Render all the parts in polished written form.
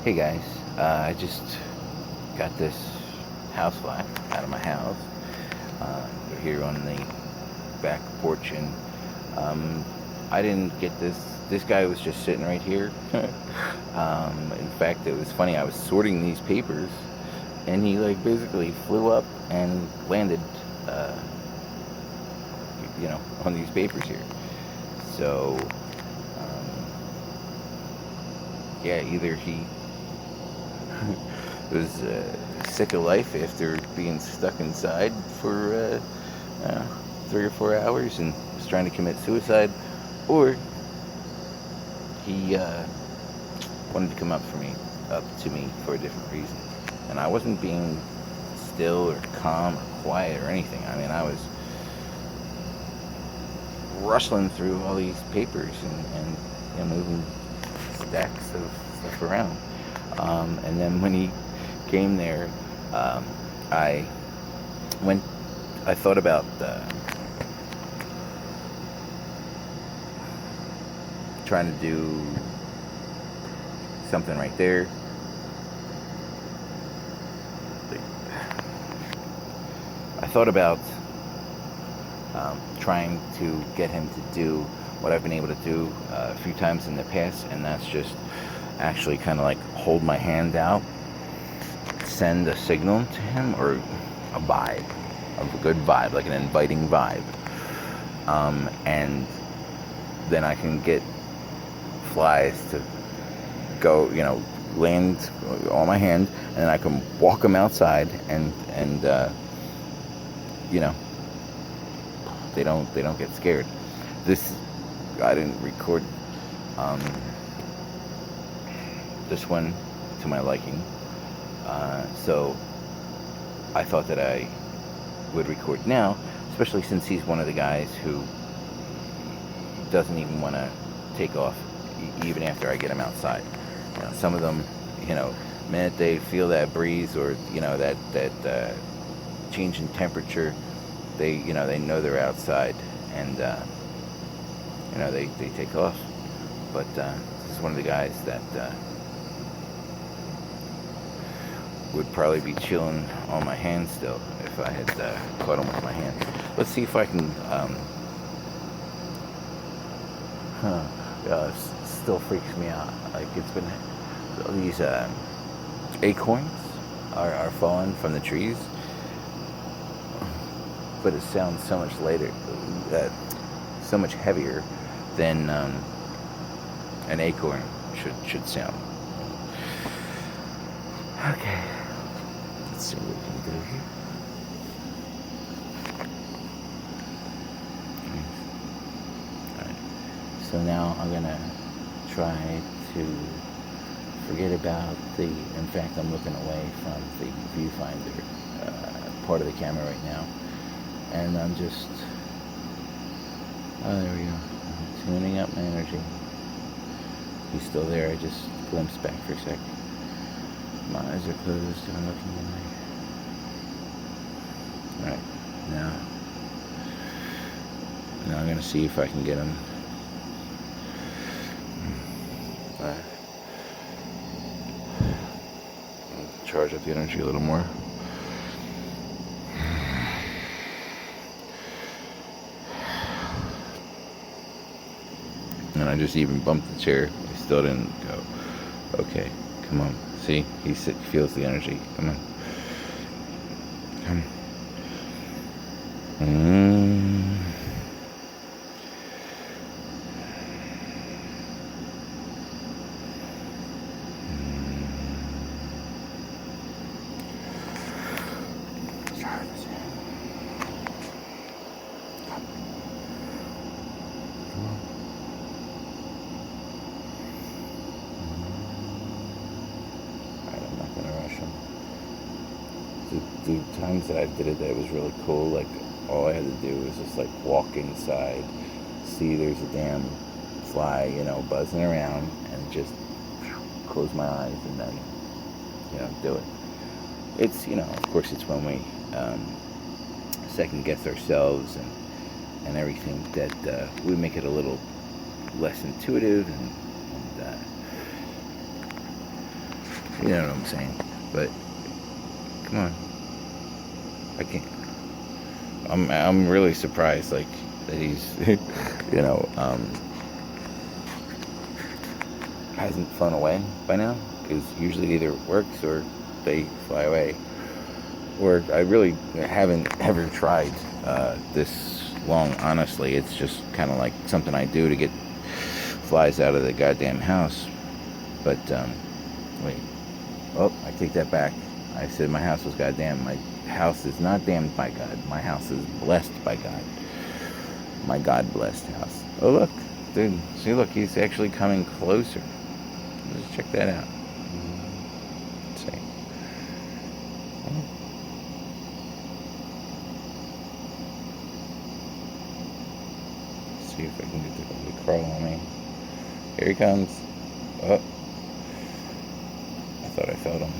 Hey guys, I just got this housefly out of my house. We're here on the back porch, and I didn't get this. This guy was just sitting right here. In fact, it was funny. I was sorting these papers, and he like basically flew up and landed, uh, on these papers here. So, yeah, either he was sick of life after being stuck inside for 3 or 4 hours and was trying to commit suicide, or he wanted to come up to me for a different reason. And I wasn't being still or calm or quiet or anything. I mean, I was rustling through all these papers and moving stacks of stuff around. And then when he came there, I went. I thought about trying to do something right there. I thought about trying to get him to do what I've been able to do a few times in the past, and that's just actually kind of like hold my hand out, send a signal to him, or a vibe, a good vibe, like an inviting vibe, and then I can get flies to go, land on my hand, and then I can walk them outside, and they don't get scared. This I didn't record this one to my liking, so I thought that I would record now, especially since he's one of the guys who doesn't even want to take off even after I get him outside. Some of them, minute they feel that breeze, or that change in temperature, they know they're outside, and they take off. But this is one of the guys that would probably be chilling on my hand still if I had caught him with my hand. Let's see if I can. Still freaks me out. Like, it's been these acorns are falling from the trees, but it sounds so much later, so much heavier than an acorn should sound. Okay, let's see what we can do here. Alright, so now I'm gonna try to forget about in fact, I'm looking away from the viewfinder part of the camera right now, and I'm just, there we go, I'm tuning up my energy. He's still there. I just glimpsed back for a sec. My eyes are closed and I'm looking in my... Alright, now I'm gonna see if I can get him charge up the energy a little more. And I just even bumped the chair. He still didn't go. Okay, come on. See, he feels the energy. Come on. Come. The times that I did it, that it was really cool. Like, all I had to do was just like walk inside, see there's a damn fly, buzzing around, and just close my eyes and then, do it. It's, of course, it's when we second guess ourselves and everything that we make it a little less intuitive, and You know what I'm saying? But come on, I can't. I'm really surprised, like that he's, you know, hasn't flown away by now. Because usually either it works or they fly away. Or I really haven't ever tried this long. Honestly, it's just kind of like something I do to get flies out of the goddamn house. But wait, oh, I take that back. I said my house was goddamn. My house is not damned by God. My house is blessed by God. My God-blessed house. Oh look, dude. See, look, he's actually coming closer. Let's check that out. Let's see. See if I can get the crawl on me. Here he comes. Oh, I thought I felt him.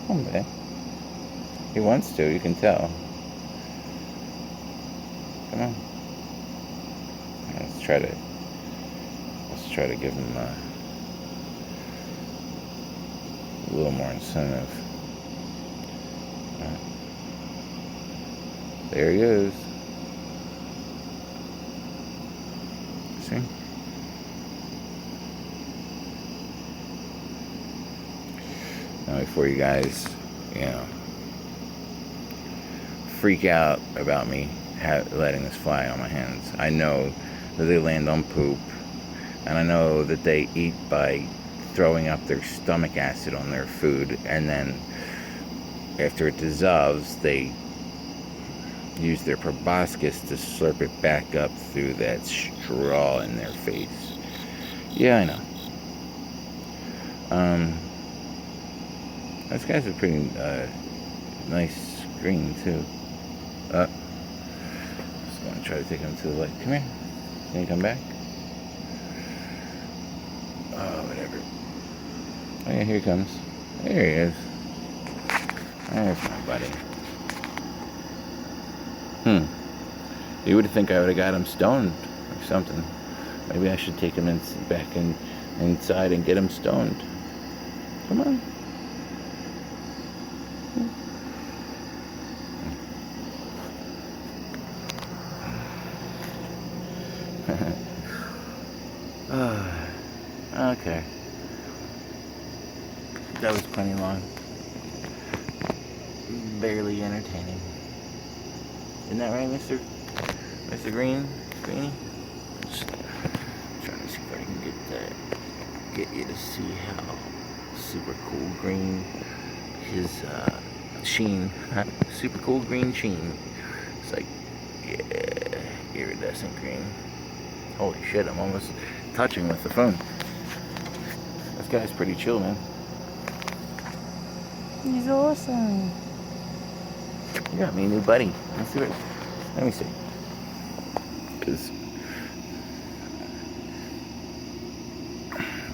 Come on, babe. He wants to. You can tell. Come on. Let's try to give him a little more incentive. There he is. See? Now before you guys, freak out about me letting this fly on my hands. I know that they land on poop, and I know that they eat by throwing up their stomach acid on their food, and then after it dissolves, they use their proboscis to slurp it back up through that straw in their face. Yeah, I know. This guy's a pretty nice screen too. Just gonna try to take him to the light. Come here. Can you come back? Oh, whatever. Oh yeah, here he comes. There he is. There's my buddy. You would think I would have got him stoned or something. Maybe I should take him back inside and get him stoned. Come on. Okay. That was plenty long. Barely entertaining. Isn't that right, Mr. Greenie? Just trying to see if I can get you to see how super cool green his sheen. Super cool green sheen. It's like, yeah, iridescent green. Holy shit, I'm almost touching with the phone. This guy's pretty chill, man. He's awesome. You got me a new buddy. Let me see. Because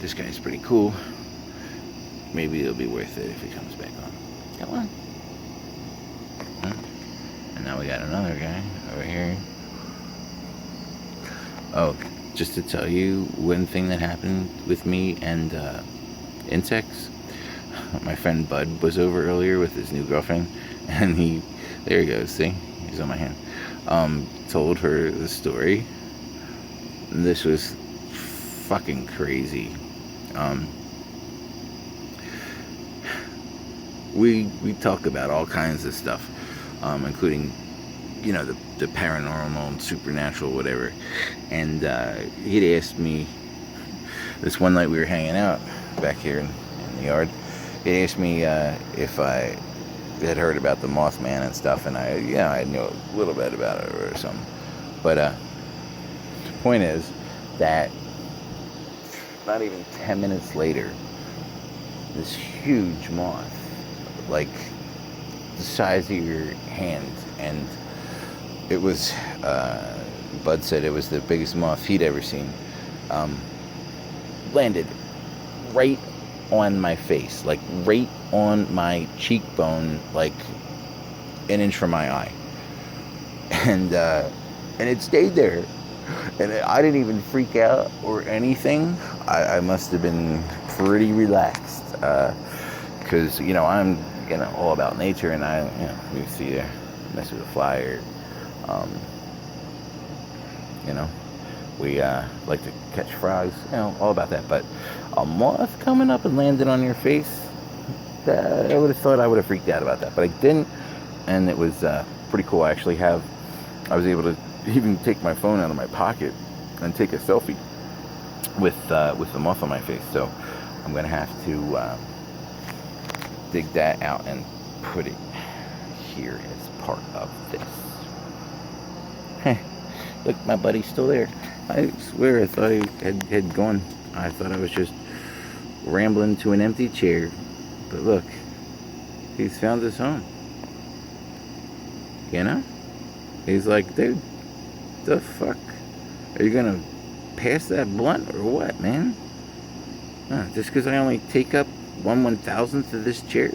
this guy's pretty cool. Maybe it'll be worth it if he comes back on. Come on. And now we got another guy over here. Oh, just to tell you one thing that happened with me and insects. My friend Bud was over earlier with his new girlfriend, and there he goes, see? He's on my hand. Told her the story. This was fucking crazy. We talk about all kinds of stuff, including, the paranormal and supernatural, whatever. And he'd asked me, this one night we were hanging out back here in the yard, he asked me if I had heard about the Mothman and stuff, and I knew a little bit about it or something. But the point is that not even 10 minutes later, this huge moth, like the size of your hand, and it was, Bud said it was the biggest moth he'd ever seen, landed right on my face, like right on my cheekbone, like an inch from my eye, and it stayed there And I didn't even freak out or anything. I must have been pretty relaxed. Because, I'm, all about nature, and you see a mess with a fly, or, you know, we like to catch frogs, all about that. But a moth coming up and landing on your face, I would have thought I would have freaked out about that, but I didn't, and it was pretty cool. I was able to even take my phone out of my pocket and take a selfie with the moth on my face. So I'm gonna have to dig that out and put it here as part of this. Look, my buddy's still there. I swear I thought he had gone. I thought I was just rambling to an empty chair. But look, he's found his home. He's like, dude, the fuck? Are you gonna pass that blunt or what, man? Just because I only take up 1/1000th of this chair,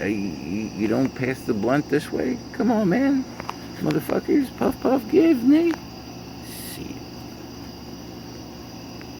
you don't pass the blunt this way? Come on, man. Motherfuckers, puff puff give me.